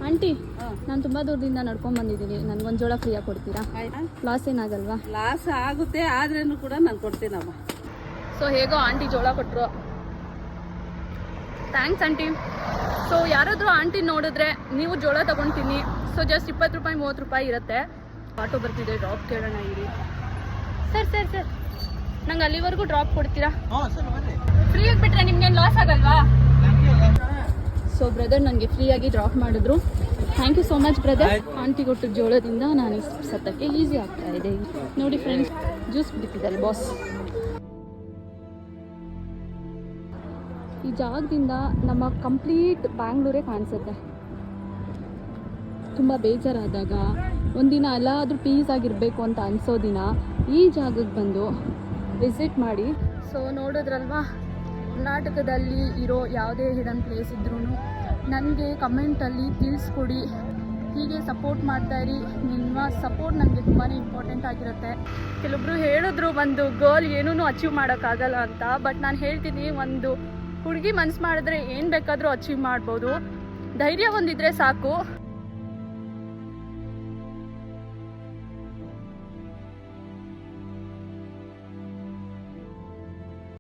Aunty ನಾನು ತುಂಬಾ ದೂರದಿಂದ ನಡ್ಕೊಂಡ್ ಬಂದಿದ್ದೀನಿ, ನನ್ಗೊಂದು ಜೋಳ ಫ್ರೀಯಾಗಿ ಕೊಡ್ತೀರಾ? ಲಾಸ್ ಏನಾಗಲ್ವಾ? ಲಾಸ್ ಆಗುತ್ತೆ, ಆದ್ರೂ ಕೂಡ ನಾನು ಕೊಡ್ತೀನಮ್ಮ. ಸೊ ಹೇಗೋ ಆಂಟಿ ಜೋಳ ಕೊಟ್ಟರು, ಥ್ಯಾಂಕ್ಸ್ ಆಂಟಿ. ಸೊ ಯಾರಾದರೂ ಆಂಟಿ ನೋಡಿದ್ರೆ ನೀವು ಜೋಳ ತಗೊಳ್ತೀನಿ. ಸೊ ಜಸ್ಟ್ 20 ರೂಪಾಯಿ 30 ರೂಪಾಯಿ ಇರುತ್ತೆ. ಆಟೋ ಬರ್ತಿದೆ, ಡ್ರಾಪ್ ಕೇಳೋಣ ಇರಿ. ಸರ್ ನಂಗೆ ಅಲ್ಲಿವರೆಗೂ ಡ್ರಾಪ್ ಕೊಡ್ತೀರಾ? ಫ್ರೀಯಾಗಿ ಬಿಟ್ರೆ ನಿಮ್ಗೇನು ಲಾಸ್ ಆಗಲ್ವಾ? ಸೊ ಬ್ರದರ್ ನನಗೆ ಫ್ರೀಯಾಗಿ ಡ್ರಾಪ್ ಮಾಡಿದ್ರು. Thank you so much brother. Aunty ಕೊಟ್ಟು ಜೋಳದಿಂದ ನಾನು ಸತ್ತಕ್ಕೆ ಈಸಿ ಆಗ್ತಾ ಇದೆ. ನೋಡಿ ಫ್ರೆಂಡ್ಸ್, ಜ್ಯೂಸ್ ಬಿಡ್ತಿದ್ದಾರೆ ಬಾಸ್. ಈ ಜಾಗದಿಂದ ನಮ್ಮ ಕಂಪ್ಲೀಟ್ ಬ್ಯಾಂಗ್ಳೂರೇ ಕಾಣಿಸುತ್ತೆ. ತುಂಬ ಬೇಜಾರಾದಾಗ, ಒಂದಿನ ಎಲ್ಲಾದರೂ ಪೀಸ್ ಆಗಿರಬೇಕು ಅಂತ ಅನಿಸೋ ದಿನ ಈ ಜಾಗಕ್ಕೆ ಬಂದು ವಿಸಿಟ್ ಮಾಡಿ. ಸೊ ನೋಡಿದ್ರಲ್ವಾ, ಕರ್ನಾಟಕದಲ್ಲಿ ಇರೋ ಯಾವುದೇ ಹಿಡನ್ ಪ್ಲೇಸ್ ಇದ್ರೂ ನನಗೆ ಕಮೆಂಟಲ್ಲಿ ತಿಳಿಸ್ಕೊಡಿ. ಹೀಗೆ ಸಪೋರ್ಟ್ ಮಾಡ್ತಾಯಿರಿ. ನಿಮ್ಮ ಸಪೋರ್ಟ್ ನನಗೆ ತುಂಬಾ ಇಂಪಾರ್ಟೆಂಟ್ ಆಗಿರುತ್ತೆ. ಕೆಲವೊಬ್ರು ಹೇಳಿದ್ರು ಒಂದು ಗರ್ಲ್ ಏನೂ ಅಚೀವ್ ಮಾಡೋಕ್ಕಾಗಲ್ಲ ಅಂತ. ಬಟ್ ನಾನು ಹೇಳ್ತೀನಿ, ಒಂದು ಹುಡುಗಿ ಮನ್ಸು ಮಾಡಿದ್ರೆ ಏನು ಬೇಕಾದರೂ ಅಚೀವ್ ಮಾಡ್ಬೋದು. ಧೈರ್ಯ ಒಂದಿದ್ರೆ ಸಾಕು.